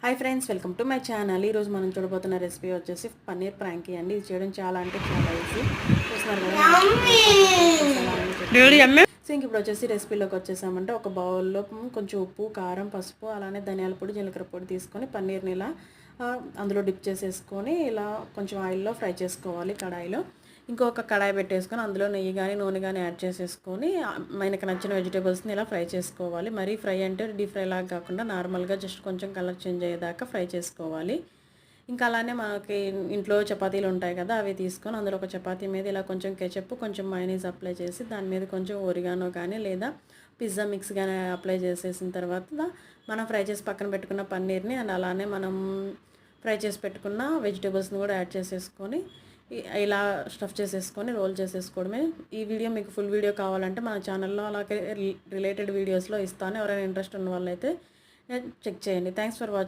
Hi friends, welcome to my channel. ఈరోజు మనం చూడబోతున్న recipe వచ్చేసి పన్నీర్ ప్రాంకీ అండి. ఇది చేయడం చాలా అంటే చాలా ఈజీ. చూస్తున్నారు కదా. సో ఇంక ఇప్పుడు వచ్చేసి రెసిపీలోకి వచ్చేసామంటే ఒక బౌల్లో కొంచెం ఉప్పు, కారం, పసుపు, అలానే ధనియాల పొడి, జీలకర్ర పొడి తీసుకొని పన్నీర్ని ఇలా అందులో డిప్ చేసేసుకొని ఇలా కొంచెం ఆయిల్లో ఫ్రై చేసుకోవాలి. కడాయిలో ఇంకొక కడాయి పెట్టేసుకొని అందులో నెయ్యి కానీ నూనె కానీ యాడ్ చేసేసుకొని మనకి నచ్చిన వెజిటేబుల్స్ని ఇలా ఫ్రై చేసుకోవాలి. మరీ ఫ్రై అంటే డీప్ ఫ్రై లాగా కాకుండా నార్మల్గా జస్ట్ కొంచెం కలర్ చేంజ్ అయ్యేదాకా ఫ్రై చేసుకోవాలి. ఇంకా అలానే మనకి ఇంట్లో చపాతీలు ఉంటాయి కదా, అవి తీసుకొని అందులో ఒక చపాతీ మీద ఇలా కొంచెం కెచప్, కొంచెం మైనీస్ అప్లై చేసి దాని మీద కొంచెం ఒరిగానో కానీ లేదా పిజ్జా మిక్స్ కానీ అప్లై చేసేసిన తర్వాత మనం ఫ్రై చేసి పక్కన పెట్టుకున్న పన్నీర్ని అండ్ అలానే మనం ఫ్రై చేసి పెట్టుకున్న వెజిటేబుల్స్ని కూడా యాడ్ చేసేసుకొని ఇలా స్టఫ్ చేసేసుకొని రోల్ చేసేసుకోవడమే. ఈ వీడియో మీకు ఫుల్ వీడియో కావాలంటే మన ఛానల్లో అలాగే రిలేటెడ్ వీడియోస్లో ఇస్తాను. ఎవరైనా ఇంట్రెస్ట్ ఉన్న వాళ్ళైతే చెక్ చేయండి. Thanks for watching.